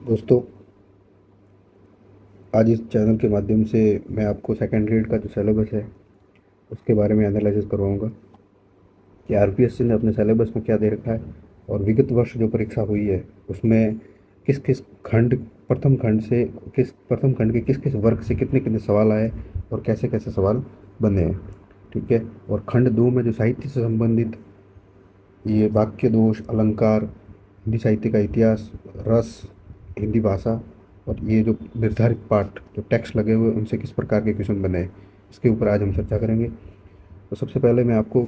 दोस्तों, आज इस चैनल के माध्यम से मैं आपको सेकंड ग्रेड का जो सिलेबस है उसके बारे में एनालिसिस करवाऊंगा कि आरपीएससी ने अपने सिलेबस में क्या दे रखा है और विगत वर्ष जो परीक्षा हुई है उसमें किस किस खंड प्रथम खंड से किस प्रथम खंड के किस किस वर्ग से कितने कितने सवाल आए और कैसे कैसे सवाल बने हैं। ठीक है। और खंड दो में जो साहित्य से संबंधित ये वाक्य दोष, अलंकार, हिंदी साहित्य का इतिहास, रस, हिंदी भाषा और ये जो निर्धारित पाठ जो टेक्स्ट लगे हुए उनसे किस प्रकार के क्वेश्चन बने हैं, इसके ऊपर आज हम चर्चा करेंगे। तो सबसे पहले मैं आपको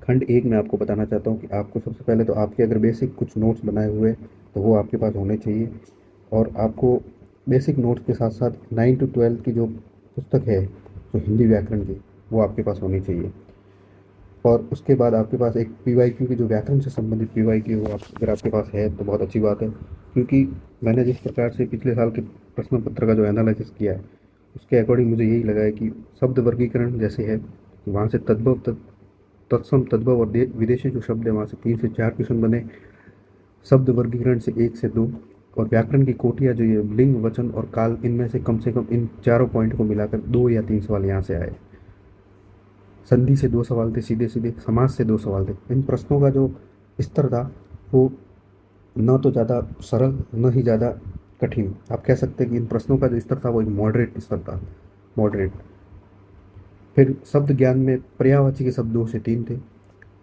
खंड एक में आपको बताना चाहता हूँ कि आपको सबसे पहले तो आपके अगर बेसिक कुछ नोट्स बनाए हुए हैं तो वो आपके पास होने चाहिए। और आपको बेसिक नोट्स के साथ साथ 9 to 12 की जो पुस्तक है जो हिंदी व्याकरण की, वो आपके पास होनी चाहिए। और उसके बाद आपके पास एक पीवाईक्यू की जो व्याकरण से संबंधित पीवाईक्यू हो, आप अगर आपके पास है तो बहुत अच्छी बात है, क्योंकि मैंने जिस प्रकार से पिछले साल के प्रश्न पत्र का जो एनालिसिस किया है उसके अकॉर्डिंग मुझे यही लगा है कि शब्द वर्गीकरण जैसे है वहाँ से तद्भव तत्सम तद्भव और विदेशी जो शब्द है वहाँ से 3 से 4 क्वेश्चन बने। शब्द वर्गीकरण से 1 से 2। और व्याकरण की कोटियाँ जो ये लिंग, वचन और काल, इनमें से कम इन चारों पॉइंट को मिलाकर 2 या 3 सवाल यहाँ से आए। संधि से 2 सवाल थे, सीधे सीधे समाज से 2 सवाल थे। इन प्रश्नों का जो स्तर था वो न तो ज़्यादा सरल न ही ज़्यादा कठिन, आप कह सकते हैं कि इन प्रश्नों का जो स्तर था वो एक मॉडरेट स्तर था, मॉडरेट। फिर शब्द ज्ञान में पर्यायवाची के शब्द 2 से 3 थे।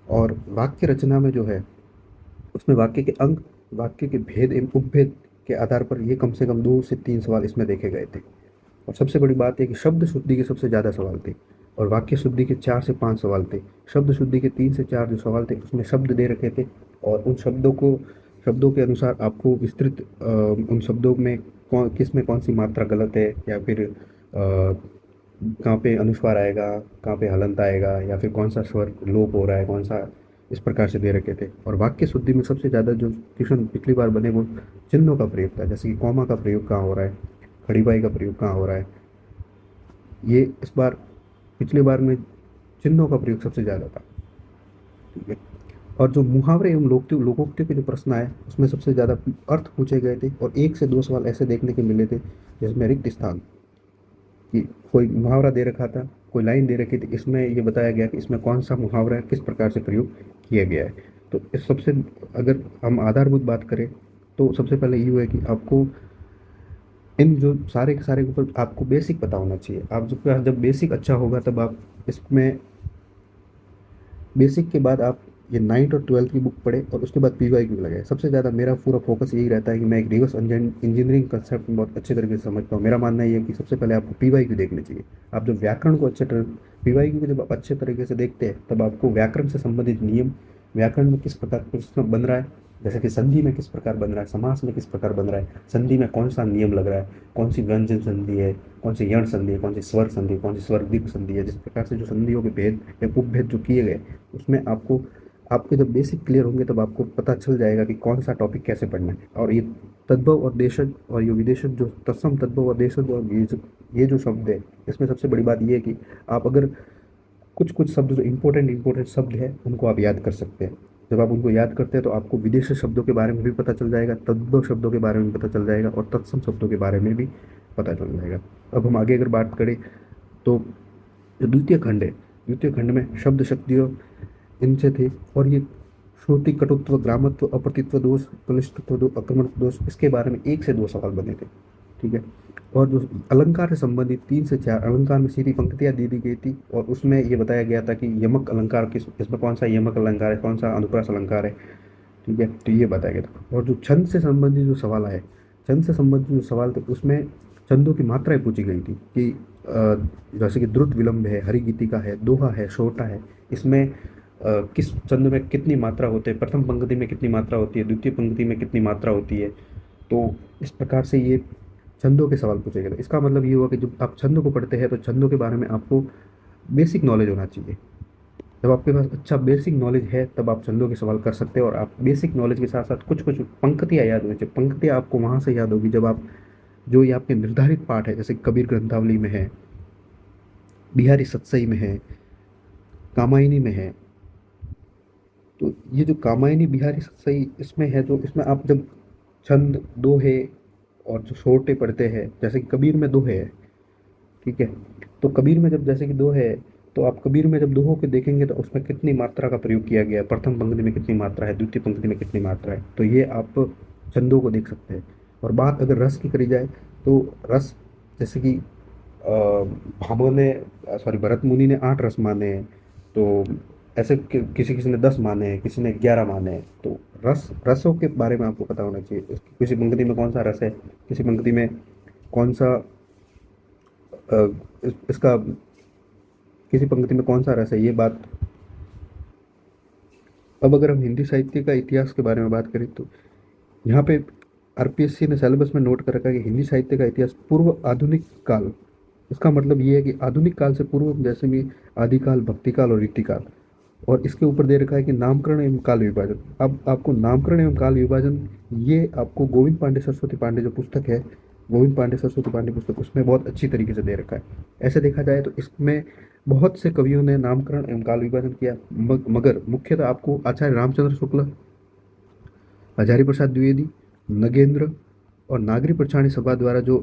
और वाक्य रचना में जो है उसमें वाक्य के अंग, वाक्य के भेद एवं उपभेद के आधार पर ये कम से कम 2 से 3 सवाल इसमें देखे गए थे। और सबसे बड़ी बात है कि शब्द शुद्धि के सबसे ज़्यादा सवाल थे और वाक्य शुद्धि के 4 से 5 सवाल थे। शब्द शुद्धि के 3 से 4 जो सवाल थे उसमें शब्द दे रखे थे और उन शब्दों के अनुसार आपको विस्तृत उन शब्दों में किस में कौन सी मात्रा गलत है, या फिर कहाँ पे अनुस्वार आएगा, कहाँ पे हलंत आएगा, या फिर कौन सा स्वर लोप हो रहा है, कौन सा, इस प्रकार से दे रखे थे। और वाक्य शुद्धि में सबसे ज़्यादा जो क्वेश्चन पिछली बार बने वो चिन्हों का प्रयोग था, जैसे कि कॉमा का प्रयोग कहाँ हो रहा है, खड़ी बाई का प्रयोग कहाँ हो रहा है। ये इस बार पिछली बार में चिन्हों का प्रयोग सबसे ज़्यादा था। ठीक है। और जो मुहावरे एवं लोकोक्तियों के जो प्रश्न आए उसमें सबसे ज़्यादा अर्थ पूछे गए थे और 1 से 2 सवाल ऐसे देखने के मिले थे जिसमें रिक्त स्थान, कि कोई मुहावरा दे रखा था, कोई लाइन दे रखी थी, इसमें ये बताया गया कि इसमें कौन सा मुहावरा है, किस प्रकार से प्रयोग किया गया है। तो इस सबसे, अगर हम आधारभूत बात करें तो सबसे पहले ये है कि आपको इन जो सारे के सारे के ऊपर आपको बेसिक पता होना चाहिए। आप जब बेसिक अच्छा होगा तब आप इसमें बेसिक के बाद आप ये 9 और 12 की बुक पढ़े और उसके बाद पीवाईक्यू लगाए। सबसे ज़्यादा मेरा पूरा फोकस यही रहता है कि मैं एक रिवर्स इंजीनियरिंग कंसेप्ट में बहुत अच्छे तरीके से समझता हूँ। मेरा मानना ये है कि सबसे पहले आपको पीवाईक्यू देखने चाहिए। आप जब व्याकरण को पीवाईक्यू को जब आप अच्छे तरीके से देखते हैं तब आपको व्याकरण से संबंधित नियम, व्याकरण में किस प्रकार प्रश्न बन रहा है, जैसे कि संधि में किस प्रकार बन रहा है, समास में किस प्रकार बन रहा है, संधि में कौन सा नियम लग रहा है, कौन सी व्यंजन संधि है, कौन सी यण संधि है, कौन सी स्वर संधि है, कौन सी स्वर दीर्घ संधि है, जिस प्रकार से जो संधियों के भेद या उपभेद जो किए गए उसमें आपको, आपके जब बेसिक क्लियर होंगे तब आपको पता चल जाएगा कि कौन सा टॉपिक कैसे पढ़ना है। और ये तद्भव और देशज और ये विदेशज जो तत्सम तद्भव और देशज और ये जो शब्द है, इसमें सबसे बड़ी बात ये है कि आप अगर कुछ कुछ शब्द जो इंपॉर्टेंट शब्द है उनको आप याद कर सकते हैं। जब आप उनको याद करते हैं तो आपको विदेशी शब्दों के बारे में भी पता चल जाएगा, तद्भव शब्दों के बारे में भी पता चल जाएगा और तत्सम शब्दों के बारे में भी पता चल जाएगा। अब हम आगे अगर बात करें तो जो द्वितीय खंड है, द्वितीय खंड में शब्द शक्तियों इनसे थे। और ये श्रुति कटुत्व, ग्रामत्व, अप्रतित्व दोष, कनिष्ठत्व दोष, आक्रमण दोष, इसके बारे में 1 से 2 सवाल बने थे। ठीक है। और जो अलंकार से संबंधित 3 से 4 अलंकार में सीधी पंक्तियाँ दे दी गई थी और उसमें ये बताया गया था कि यमक अलंकार किस, इसमें कौन सा यमक अलंकार है, कौन सा अनुप्रास अलंकार है। ठीक है, तो ये बताया गया था। और जो छंद से संबंधित जो सवाल आए, छंद से संबंधित जो सवाल थे उसमें छंदों की मात्राएं पूछी गई थी कि जैसे कि द्रुत विलंब है, हरिगीतिका है, दोहा है, सोहटा है, इसमें किस छंद में कितनी मात्रा होते हैं, प्रथम पंक्ति में कितनी मात्रा होती है, द्वितीय पंक्ति में कितनी मात्रा होती है। तो इस प्रकार से ये छंदों के सवाल पूछे गए थे। इसका मतलब ये हुआ कि जब आप छंदों को पढ़ते हैं तो छंदों के बारे में आपको बेसिक नॉलेज होना चाहिए। जब आपके पास अच्छा बेसिक नॉलेज है तब आप छंदों के सवाल कर सकते हैं। और आप बेसिक नॉलेज के साथ साथ कुछ कुछ पंक्तियाँ याद होनी चाहिए। पंक्तियाँ आपको वहाँ से याद होगी जब आप, जो ये आपके निर्धारित पाठ है, जैसे कबीर ग्रंथावली में है, बिहारी सतसई में है, कामायनी में है, तो ये जो कामायनी बिहारी सही इसमें है, जो इसमें आप जब छंद दोहे और जो छोटे पढ़ते हैं, जैसे कि कबीर में दोहे है, ठीक है। तो कबीर में जब जैसे कि दोहे है, तो आप कबीर में जब दोहों के देखेंगे तो उसमें कितनी मात्रा का प्रयोग किया गया है, प्रथम पंक्ति में कितनी मात्रा है, द्वितीय पंक्ति में कितनी मात्रा है, तो ये आप छंदों को देख सकते हैं। और बात अगर रस की करी जाए, तो रस जैसे कि भामह ने, सॉरी, भरत मुनि ने 8 रस माने हैं, तो ऐसे किसी किसी ने 10 माने हैं, किसी ने 11 माने हैं। तो रसों के बारे में आपको पता होना चाहिए, किसी पंक्ति में कौन सा रस है, किसी पंक्ति में कौन सा इसका किसी पंक्ति में कौन सा रस है, ये बात। अब अगर हम हिंदी साहित्य का इतिहास के बारे में बात करें, तो यहाँ पे आरपीएससी ने सिलेबस में नोट कर रखा है कि हिंदी साहित्य का इतिहास पूर्व आधुनिक काल। इसका मतलब ये है कि आधुनिक काल से पूर्व, जैसे भी आदिकाल, भक्तिकाल और रीतिकाल। और इसके ऊपर दे रखा है कि नामकरण एवं काल विभाजन। अब आपको नामकरण एवं काल विभाजन, ये आपको गोविंद पांडे सरस्वती पांडे जो पुस्तक है, गोविंद पांडे सरस्वती पांडे पुस्तक, उसमें बहुत अच्छी तरीके से दे रखा है। ऐसे देखा जाए तो इसमें बहुत से कवियों ने नामकरण एवं काल विभाजन किया, मगर मुख्यतः आपको आचार्य रामचंद्र शुक्ल, हजारी प्रसाद द्विवेदी, नगेंद्र और नागरी प्रचारणी सभा द्वारा जो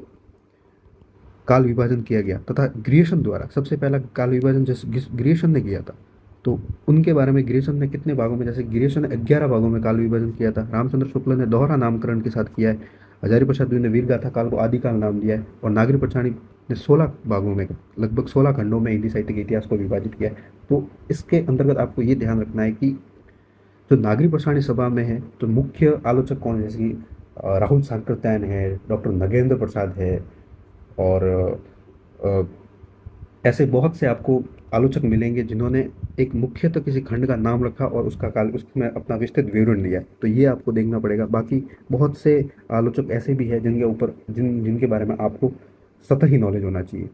काल विभाजन किया गया, तथा ग्रियर्सन द्वारा सबसे पहला काल विभाजन जैसे ग्रियर्सन ने किया था, तो उनके बारे में ग्रियर्सन ने कितने भागों में, जैसे ग्रियर्सन ने 11 भागों में काल विभाजन किया था। रामचंद्र शुक्ल ने दोहरा नामकरण के साथ किया है। हजारी प्रसाद द्विवेदी ने वीर गाथा काल को आदिकाल नाम दिया है। और नागरी प्रचारणी ने 16 भागों में, लगभग 16 खंडों में हिंदी साहित्य के इतिहास को विभाजित किया है। तो इसके अंतर्गत आपको ये ध्यान रखना है कि जो नागरी प्रसारणी सभा में है, तो मुख्य आलोचक कौन है, जैसे कि राहुल सांकृत्यायन है, डॉक्टर नगेंद्र प्रसाद है, और ऐसे बहुत से आपको आलोचक मिलेंगे जिन्होंने एक मुख्यतः किसी खंड का नाम रखा और उसका काल, उसमें अपना विस्तृत विवरण दिया। तो ये आपको देखना पड़ेगा। बाकी बहुत से आलोचक ऐसे भी हैं जिनके ऊपर जिनके बारे में आपको सतही नॉलेज होना चाहिए।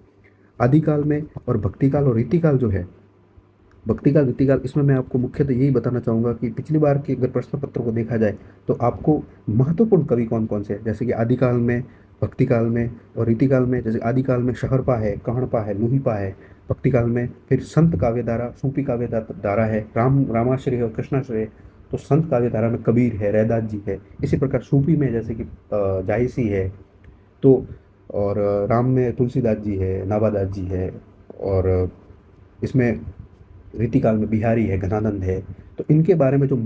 आदिकाल में और भक्तिकाल और रीतिकाल जो है, भक्तिकाल रीतिकाल, इसमें मैं आपको मुख्यतः यही बताना चाहूँगा कि पिछली बार के अगर प्रश्न पत्र को देखा जाए तो आपको महत्वपूर्ण कवि कौन कौन से हैं, जैसे कि आदिकाल में, भक्तिकाल में और रीतिकाल में। जैसे आदिकाल में शहरपा है, कहणपा है, लुहिपा है। भक्तिकाल में फिर संत काव्य धारा, सूफी काव्य धारा है, रामाश्रय और कृष्णाश्रय। तो संत काव्य धारा में कबीर है, रैदास जी है। इसी प्रकार सूफी में जैसे कि जायसी है, तो और राम में तुलसीदास जी है, नाभादास जी है। और इसमें रीतिकाल में बिहारी है, घनानंद है। तो इनके बारे में जो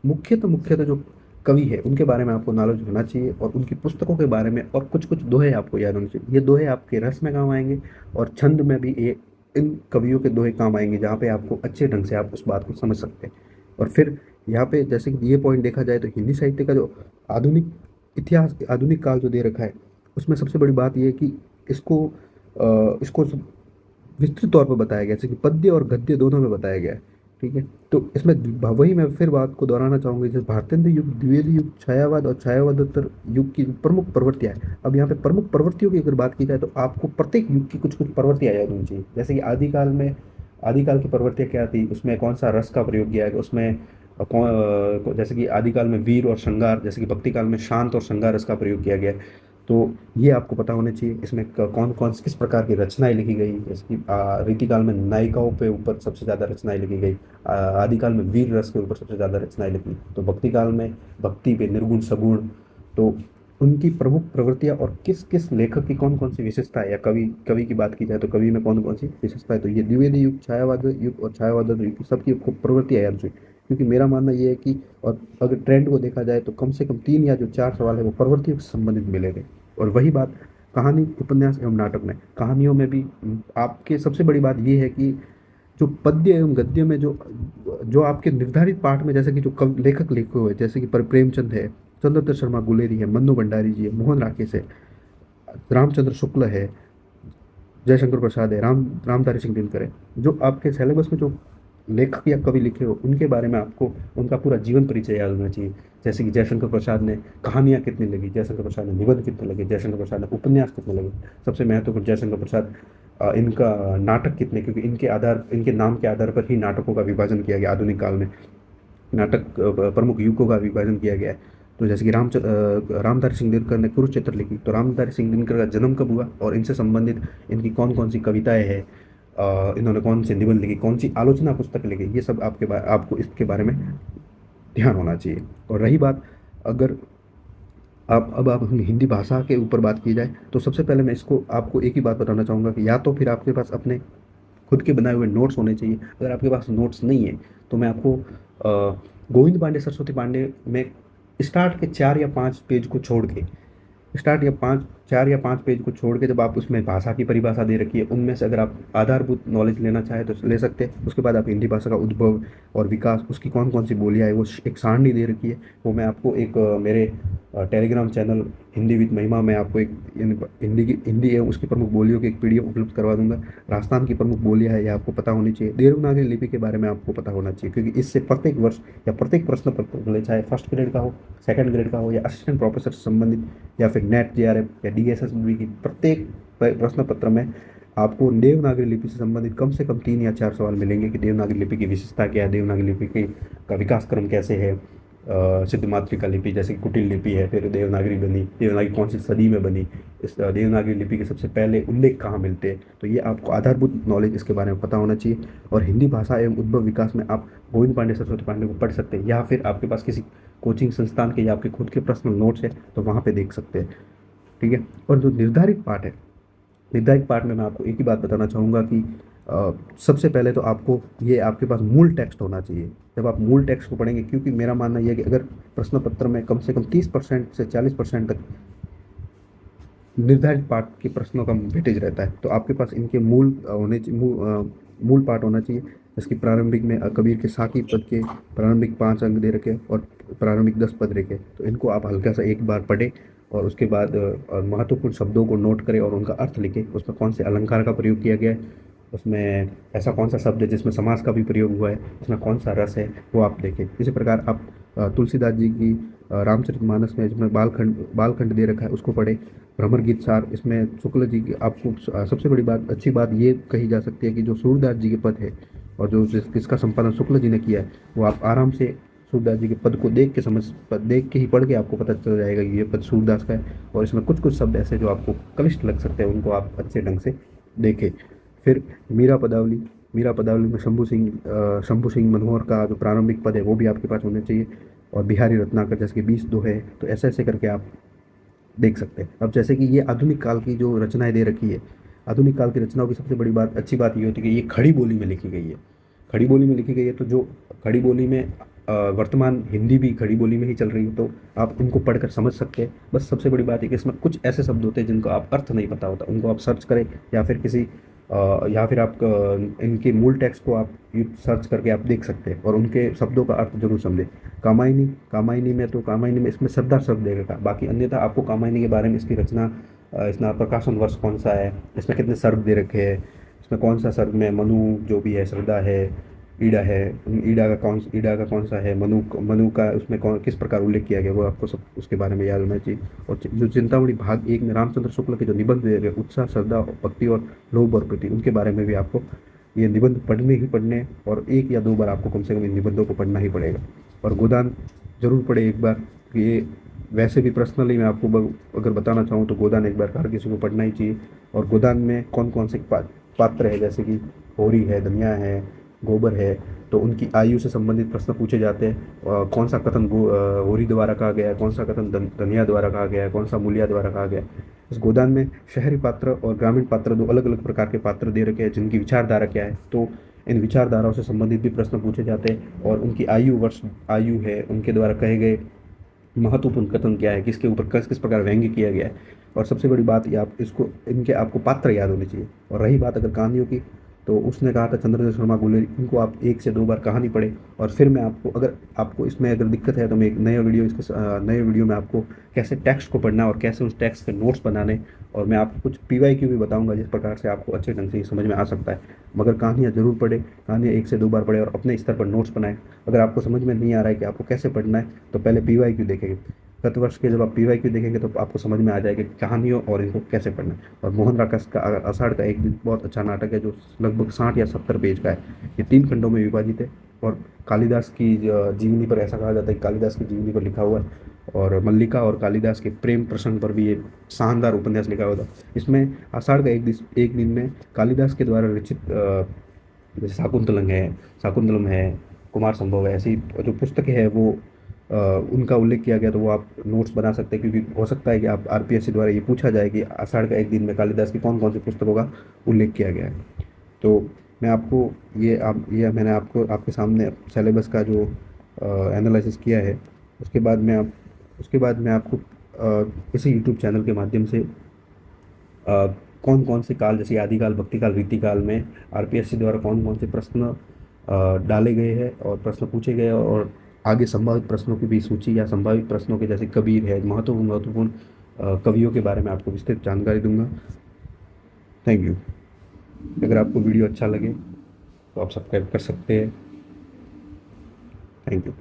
मुख्यतः जो कवि है, उनके बारे में आपको नॉलेज होना चाहिए, और उनकी पुस्तकों के बारे में, और कुछ कुछ दोहे आपको याद होने चाहिए। ये दोहे आपके रस में काम आएंगे, और छंद में भी ये इन कवियों के दोहे काम आएंगे, जहाँ पे आपको अच्छे ढंग से आप उस बात को समझ सकते हैं। और फिर यहाँ पे जैसे कि ये पॉइंट देखा जाए तो हिंदी साहित्य का जो आधुनिक इतिहास, आधुनिक काल जो दे रखा है, उसमें सबसे बड़ी बात ये है कि इसको विस्तृत तौर पर बताया गया है, जैसे कि पद्य और गद्य दोनों में बताया गया है, ठीक है। तो इसमें वही मैं फिर बात को दोहराना चाहूँगा, जैसे भारतेंद्र युग, द्विवेदी युग, छायावाद और छायावादोत्तर युग की प्रमुख प्रवृत्तियाँ हैं। अब यहाँ पे प्रमुख प्रवृत्तियों की अगर बात की जाए तो आपको प्रत्येक युग की कुछ कुछ प्रवृत्तियाँ याद होनी चाहिए। जैसे कि आदिकाल की प्रवृत्तियाँ क्या थी, उसमें कौन सा रस का प्रयोग किया है, उसमें जैसे कि आदिकाल में वीर और श्रृंगार, जैसे कि भक्तिकाल में शांत और श्रृंगार रस का प्रयोग किया गया है। तो ये आपको पता होने चाहिए। इसमें कौन कौन किस प्रकार की रचनाएं लिखी गई, जैसे कि रीतिकाल में नायिकाओं पे ऊपर सबसे ज़्यादा रचनाएं लिखी गई, आदिकाल में वीर रस के ऊपर सबसे ज़्यादा रचनाएं लिखी, तो भक्तिकाल में भक्ति पे, निर्गुण सगुण। तो उनकी प्रमुख प्रवृत्तियाँ और किस किस लेखक की कौन कौन सी विशेषता है, या कवि की बात की जाए तो कवि में कौन कौन सी विशेषता है, तो ये द्विवेदी युग, छायावाद युग और छायावाद युग की सबकी खूब प्रवृत्तियाँ याद चाहिए। क्योंकि मेरा मानना ये है कि, और अगर ट्रेंड को देखा जाए तो कम से कम 3 या जो 4 सवाल है वो प्रवृत्तियों से संबंधित मिलेंगे। और वही बात कहानी, उपन्यास एवं नाटक में, कहानियों में भी आपके सबसे बड़ी बात ये है कि जो पद्य एवं गद्य में जो जो आपके निर्धारित पाठ में, जैसे कि जो लेखक लिखे हुए, जैसे कि प्रेमचंद है, चंद्रदत्त शर्मा गुलेरी है, मन्नू भंडारी जी है, मोहन राकेश है, रामचंद्र शुक्ल है, जयशंकर प्रसाद है, रामधारी सिंह दिनकर है। जो आपके सिलेबस में जो लेखक या कवि लिखे हो, उनके बारे में आपको उनका पूरा जीवन परिचय याद होना चाहिए। जैसे कि जयशंकर प्रसाद ने कहानियाँ कितनी लगी, जयशंकर प्रसाद ने निबंध कितने लगे, जयशंकर प्रसाद ने उपन्यास कितने लगे, सबसे महत्वपूर्ण जयशंकर प्रसाद इनका नाटक कितने, क्योंकि इनके नाम के आधार पर ही नाटकों का विभाजन किया गया। आधुनिक काल में नाटक प्रमुख युगों का विभाजन किया गया है। तो जैसे कि रामधारी सिंह दिनकर ने कुरुक्षेत्र लिखी, तो रामधारी सिंह दिनकर का जन्म कब हुआ और इनसे संबंधित इनकी कौन कौन सी कविताएं हैं, इन्होंने कौन से निबंध लिखी, कौन सी आलोचना पुस्तक लिखी, ये सब आपको इसके बारे में ध्यान होना चाहिए। और रही बात, अगर आप हम हिंदी भाषा के ऊपर बात की जाए, तो सबसे पहले मैं इसको आपको एक ही बात बताना चाहूँगा कि या तो फिर आपके पास अपने खुद के बनाए हुए नोट्स होने चाहिए। अगर आपके पास नोट्स नहीं है तो मैं आपको गोविंद पांडे सरस्वती पांडे में स्टार्ट के 4 या 5 पेज को छोड़ के, स्टार्ट या 4 या 5 पेज को छोड़ के, जब आप उसमें भाषा की परिभाषा दे रखी है, उनमें से अगर आप आधारभूत नॉलेज लेना चाहें तो ले सकते हैं। उसके बाद आप हिंदी भाषा का उद्भव और विकास, उसकी कौन कौन सी बोलियाँ है, वो एक सारणी दे रखी है। वो मैं आपको एक मेरे टेलीग्राम चैनल हिंदी विद महिमा में आपको एक हिंदी है उसकी प्रमुख बोलियों की एक पीडीएफ उपलब्ध करवा दूंगा। राजस्थान की प्रमुख बोलियाँ है, ये आपको पता होनी चाहिए। देवनागरी लिपि के बारे में आपको पता होना चाहिए, क्योंकि इससे प्रत्येक वर्ष या प्रत्येक प्रश्न पत्र मिले, चाहे फर्स्ट ग्रेड का हो, सेकंड ग्रेड का हो, या असिस्टेंट प्रोफेसर से संबंधित, या फिर नेट जेआरएफ या डीएसएसबी की प्रत्येक प्रश्न पत्र में आपको देवनागरी लिपि से संबंधित कम से कम 3 या 4 सवाल मिलेंगे कि देवनागरी लिपि की विशेषता क्या है, देवनागरी लिपि का विकास क्रम कैसे है, सिद्ध मातृका लिपि जैसे कुटिल लिपि है, फिर देवनागरी बनी, देवनागरी कौन सी सदी में बनी, इस देवनागरी लिपि के सबसे पहले उल्लेख कहाँ मिलते हैं। तो ये आपको आधारभूत नॉलेज इसके बारे में पता होना चाहिए। और हिंदी भाषा एवं उद्भव विकास में आप गोविंद पांडे सरस्वती पांडे को पढ़ सकते हैं, या फिर आपके पास किसी कोचिंग संस्थान के या आपके खुद के पर्सनल नोट्स है तो वहाँ पे देख सकते हैं। ठीक है। और जो निर्धारित पाठ है, निर्धारित पाठ में मैं आपको एक ही बात बताना चाहूँगा कि सबसे पहले तो आपको ये आपके पास मूल टेक्स्ट होना चाहिए जब आप मूल टेक्स्ट को पढ़ेंगे, क्योंकि मेरा मानना यह है कि अगर प्रश्न पत्र में कम से कम 30% से 40% तक निर्धारित पाठ के प्रश्नों का वेटेज रहता है, तो आपके पास इनके मूल पाठ होना चाहिए। जैसे प्रारंभिक में कबीर के साकी पद के प्रारंभिक 5 अंक दे रखे और प्रारंभिक 10 पद रखे, तो इनको आप हल्का सा एक बार पढ़ें और उसके बाद महत्वपूर्ण शब्दों को नोट करें और उनका अर्थ लिखें। उसमें कौन से अलंकार का प्रयोग किया गया है, उसमें ऐसा कौन सा शब्द है जिसमें समास का भी प्रयोग हुआ है, उसमें कौन सा रस है, वो आप देखें। इसी प्रकार आप तुलसीदास जी की रामचरितमानस में जिसमें बालखंड दे रखा है उसको पढ़ें। भ्रमर गीत सार, इसमें शुक्ल जी की आपको सबसे बड़ी बात, अच्छी बात ये कही जा सकती है कि जो सूरदास जी के पद है और जो जिसका संपादन शुक्ल जी ने किया है, वो आप आराम से सूरदास जी के पद को देख के ही पढ़ के आपको पता चल जाएगा कि ये पद सूरदास का है। और इसमें कुछ कुछ शब्द ऐसे जो आपको क्लिष्ट लग सकते हैं, उनको आप अच्छे ढंग से देखें। फिर मीरा पदावली में शंभू सिंह मनोहर का जो प्रारंभिक पद है वो भी आपके पास होने चाहिए। और बिहारी रत्नाकर जैसे कि 20 दोहे, तो ऐसे ऐसे करके आप देख सकते हैं। अब जैसे कि ये आधुनिक काल की जो रचनाएं दे रखी है, आधुनिक काल की रचनाओं की सबसे बड़ी बात, अच्छी बात ये होती है कि ये खड़ी बोली में लिखी गई है। खड़ी बोली में लिखी गई है, तो जो खड़ी बोली में वर्तमान हिंदी भी खड़ी बोली में ही चल रही है, तो आप इनको पढ़कर समझ सकते हैं। बस सबसे बड़ी बात है कि इसमें कुछ ऐसे शब्द होते हैं जिनको आप अर्थ नहीं पता होता, उनको आप सर्च करें, या फिर या फिर आप इनके मूल टेक्स्ट को आप सर्च करके आप देख सकते हैं और उनके शब्दों का अर्थ जरूर समझें। कामायनी में इसमें सरदार शब्द दे रखा, बाकी अन्यथा आपको कामायनी के बारे में इसकी रचना, इसका प्रकाशन वर्ष कौन सा है, इसमें कितने सर्ग दे रखे हैं, इसमें कौन सा सर्ग में मनु जो भी है, श्रद्धा है, ईड़ा है, ईड़ा का कौन सा है, मनु का उसमें किस प्रकार उल्लेख किया गया, वो आपको सब उसके बारे में याद होना चाहिए। और जो चिंतामणि भाग 1 में रामचंद्र शुक्ल के जो निबंध दिए गए, उत्साह, श्रद्धा, भक्ति और लोभ और प्रीति, उनके बारे में भी आपको ये निबंध पढ़ने और 1 या 2 बार आपको कम से कम इन निबंधों को पढ़ना ही पड़ेगा। और गोदान जरूर पढ़े एक बार, कि ये वैसे भी पर्सनली मैं आपको अगर बताना चाहूँ तो गोदान एक बार हर किसी को पढ़ना ही चाहिए। और गोदान में कौन कौन से पात्र है, जैसे कि होरी है, धनिया है, गोबर है, तो उनकी आयु से संबंधित प्रश्न पूछे जाते हैं। कौन सा कथन होरी द्वारा कहा गया है, कौन सा कथन धनिया द्वारा कहा गया है, कौन सा मूलिया द्वारा कहा गया है। इस गोदान में शहरी पात्र और ग्रामीण पात्र, दो अलग अलग प्रकार के पात्र दे रखे हैं जिनकी विचारधारा क्या है, तो इन विचारधाराओं से संबंधित भी प्रश्न पूछे जाते हैं। और उनकी आयु है, उनके द्वारा कहे गए महत्वपूर्ण कथन क्या है, किसके ऊपर किस प्रकार व्यंग्य किया गया है। और सबसे बड़ी बात ये आपको पात्र याद होने चाहिए। और रही बात अगर कहानियों की, तो उसने कहा था चंद्रशेखर शर्मा गुलेरी, इनको आप 1 से 2 बार कहानी पढ़े। और फिर मैं अगर आपको इसमें अगर दिक्कत है तो मैं एक नए वीडियो में आपको कैसे टेक्स्ट को पढ़ना और कैसे उस टेक्स्ट के नोट्स बनाने, और मैं आपको कुछ PYQ भी बताऊंगा जिस प्रकार से आपको अच्छे ढंग से समझ में आ सकता है। मगर कहानियाँ जरूर पढ़े, कहानियाँ 1 से 2 बार पढ़े और अपने स्तर पर नोट्स बनाएं। अगर आपको समझ में नहीं आ रहा है कि आपको कैसे पढ़ना है, तो पहले PYQ देखेंगे। गत वर्ष के जब आप PYQ देखेंगे तो आपको समझ में आ जाएगा कि कहानियों और इनको कैसे पढ़ना है। और मोहन राकस का आषाढ़ का एक दिन बहुत अच्छा नाटक है, जो लगभग 60 या 70 पेज का है। ये 3 खंडों में विभाजित है। और कालिदास की जीवनी पर, ऐसा कहा जाता है कि कालिदास की जीवनी पर लिखा हुआ है। और मल्लिका और कालिदास के प्रेम प्रसंग पर भी ये शानदार उपन्यास लिखा हुआ था। इसमें आषाढ़ का एक दिन में कालिदास के द्वारा रचित जैसे शाकुंतलम है, कुमार संभव है, ऐसी जो पुस्तकें हैं वो उनका उल्लेख किया गया, तो वो आप नोट्स बना सकते हैं, क्योंकि हो सकता है कि आप आरपीएससी द्वारा ये पूछा जाए कि आषाढ़ का एक दिन में कालिदास की कौन कौन सी पुस्तकों का उल्लेख किया गया है। तो मैं आपको ये मैंने आपको आपके सामने सिलेबस का जो एनालिसिस किया है, उसके बाद मैं आपको इसी यूट्यूब चैनल के माध्यम से कौन कौन से काल, जैसे आदिकाल, भक्तिकाल, रीतिकाल में आरपीएससी द्वारा कौन कौन से प्रश्न डाले गए हैं और प्रश्न पूछे गए हैं, और आगे संभावित प्रश्नों की भी सूची या संभावित प्रश्नों के, जैसे कबीर है, महत्वपूर्ण महत्वपूर्ण कवियों के बारे में आपको विस्तृत जानकारी दूंगा। Thank you. अगर आपको वीडियो अच्छा लगे तो आप सब्सक्राइब कर सकते हैं। Thank you.